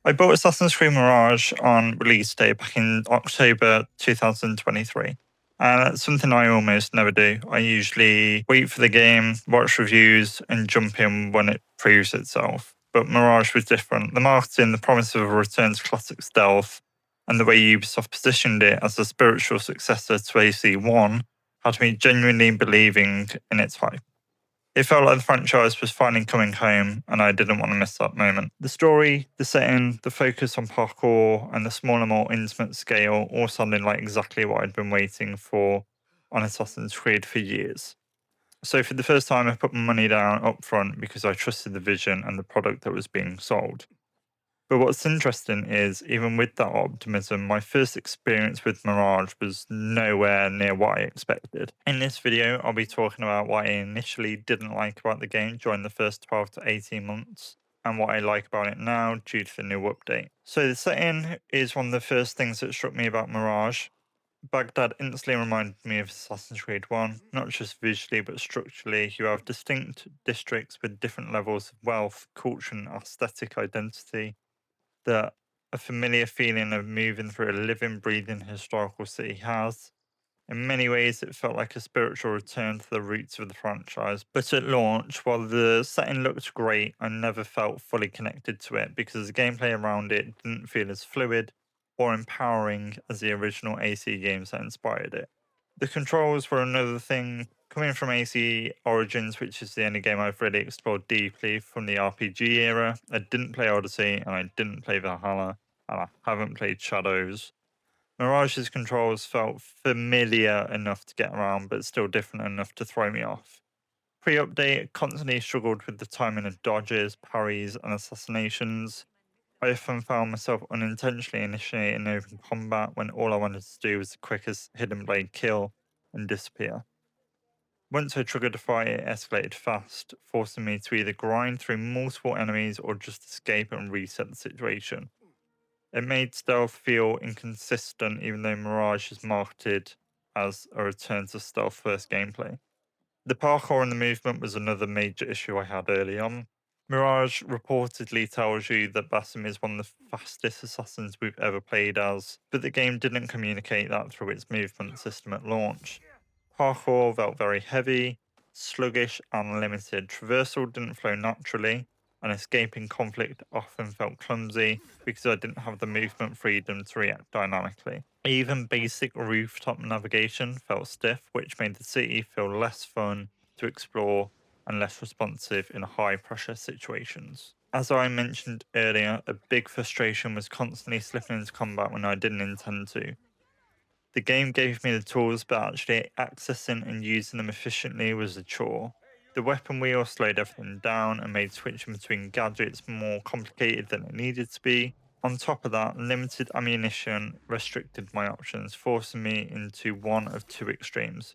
I bought Assassin's Creed Mirage on release day back in October 2023. And that's something I almost never do. I usually wait for the game, watch reviews, and jump in when it proves itself. But Mirage was different. The marketing, the promise of a return to classic stealth, and the way Ubisoft positioned it as a spiritual successor to AC1 had me genuinely believing in its hype. It felt like the franchise was finally coming home, and I didn't want to miss that moment. The story, the setting, the focus on parkour, and the smaller, more intimate scale all sounded like exactly what I'd been waiting for on Assassin's Creed for years. So for the first time, I put my money down up front because I trusted the vision and the product that was being sold. But what's interesting is, even with that optimism, my first experience with Mirage was nowhere near what I expected. In this video, I'll be talking about what I initially didn't like about the game during the first 12 to 18 months, and what I like about it now due to the new update. So the setting is one of the first things that struck me about Mirage. Baghdad instantly reminded me of Assassin's Creed 1, not just visually but structurally. You have distinct districts with different levels of wealth, culture, and aesthetic identity that a familiar feeling of moving through a living, breathing historical city has. In many ways, it felt like a spiritual return to the roots of the franchise. But at launch, while the setting looked great, I never felt fully connected to it because the gameplay around it didn't feel as fluid or empowering as the original AC games that inspired it. The controls were another thing. Coming from AC Origins, which is the only game I've really explored deeply from the RPG era, I didn't play Odyssey and I didn't play Valhalla, and I haven't played Shadows. Mirage's controls felt familiar enough to get around, but still different enough to throw me off. Pre-update, constantly struggled with the timing of dodges, parries, and assassinations. I often found myself unintentionally initiating open combat when all I wanted to do was the quickest hidden blade kill and disappear. Once I triggered a fight, it escalated fast, forcing me to either grind through multiple enemies or just escape and reset the situation. It made stealth feel inconsistent, even though Mirage is marketed as a return to stealth first gameplay. The parkour and the movement was another major issue I had early on. Mirage reportedly tells you that Basim is one of the fastest assassins we've ever played as, but the game didn't communicate that through its movement system at launch. Parkour felt very heavy, sluggish, and limited. Traversal didn't flow naturally, and escaping conflict often felt clumsy because I didn't have the movement freedom to react dynamically. Even basic rooftop navigation felt stiff, which made the city feel less fun to explore and less responsive in high pressure situations. As I mentioned earlier, a big frustration was constantly slipping into combat when I didn't intend to. The game gave me the tools, but actually accessing and using them efficiently was a chore. The weapon wheel slowed everything down and made switching between gadgets more complicated than it needed to be. On top of that, limited ammunition restricted my options, forcing me into one of two extremes: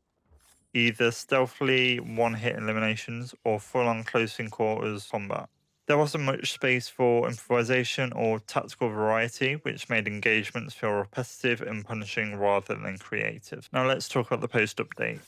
either stealthily one-hit eliminations or full-on close quarters combat. There wasn't much space for improvisation or tactical variety, which made engagements feel repetitive and punishing rather than creative. Now let's talk about the post-update.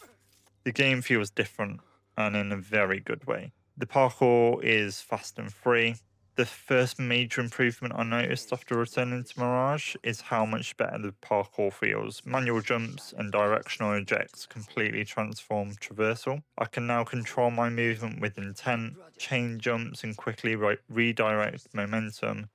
The game feels different, and in a very good way. The parkour is fast and free. The first major improvement I noticed after returning to Mirage is how much better the parkour feels. Manual jumps and directional ejects completely transform traversal. I can now control my movement with intent, chain jumps, and quickly redirect momentum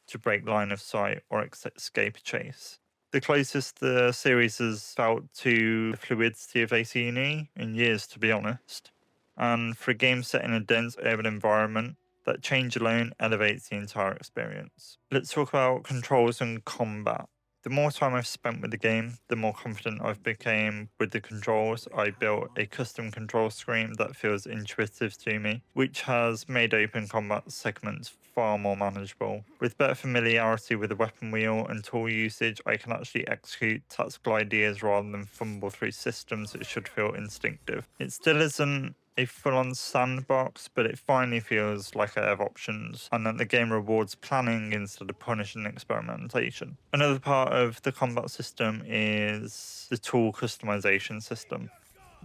to break line of sight or escape a chase. The closest the series has felt to the fluidity of AC in years, to be honest. And for a game set in a dense urban environment, that change alone elevates the entire experience. Let's talk about controls and combat. The more time I've spent with the game, the more confident I've become with the controls. I built a custom control screen that feels intuitive to me, which has made open combat segments far more manageable. With better familiarity with the weapon wheel and tool usage, I can actually execute tactical ideas rather than fumble through systems that should feel instinctive. It still isn't a full-on sandbox, but it finally feels like I have options and that the game rewards planning instead of punishing experimentation. Another part of the combat system is the tool customization system.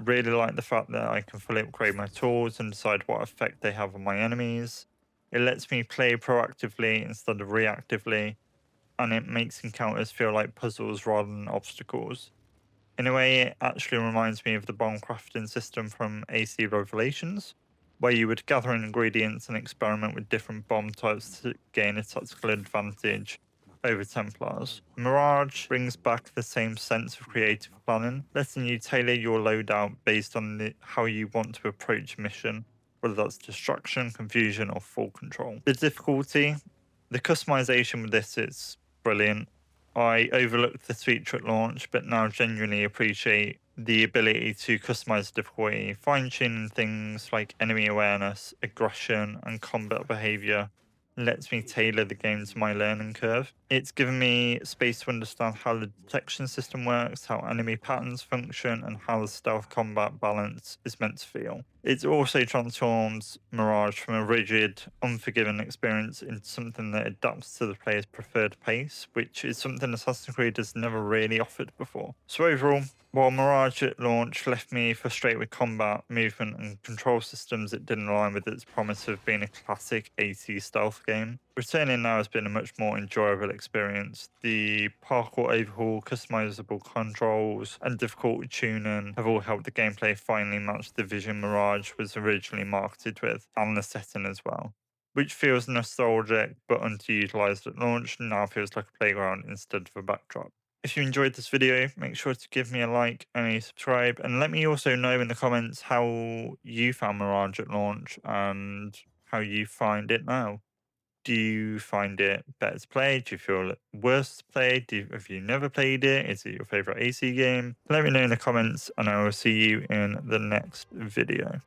Really like the fact that I can fully upgrade my tools and decide what effect they have on my enemies. It lets me play proactively instead of reactively, and it makes encounters feel like puzzles rather than obstacles. In a way, it actually reminds me of the bomb crafting system from AC Revelations, where you would gather ingredients and experiment with different bomb types to gain a tactical advantage over Templars. Mirage brings back the same sense of creative planning, letting you tailor your loadout based on how you want to approach a mission, whether that's distraction, confusion, or full control. The difficulty, the customization with this is brilliant. I overlooked this feature at launch, but now genuinely appreciate the ability to customize the difficulty, fine tuning things like enemy awareness, aggression, and combat behavior. Lets me tailor the game to my learning curve. It's given me space to understand how the detection system works, how enemy patterns function, and how the stealth combat balance is meant to feel. It's also transformed Mirage from a rigid, unforgiving experience into something that adapts to the player's preferred pace, which is something Assassin's Creed has never really offered before. So overall, while Mirage at launch left me frustrated with combat, movement, and control systems that didn't align with its promise of being a classic 80s stealth game, returning now has been a much more enjoyable experience. The parkour overhaul, customizable controls, and difficult tuning have all helped the gameplay finally match the vision Mirage was originally marketed with, and the setting as well, which feels nostalgic but underutilized at launch, now feels like a playground instead of a backdrop. If you enjoyed this video, make sure to give me a like and a subscribe, and let me also know in the comments how you found Mirage at launch and how you find it now. Do you find it better to play? Do you feel it worse to play? Have you never played it? Is it your favorite AC game? Let me know in the comments, and I will see you in the next video.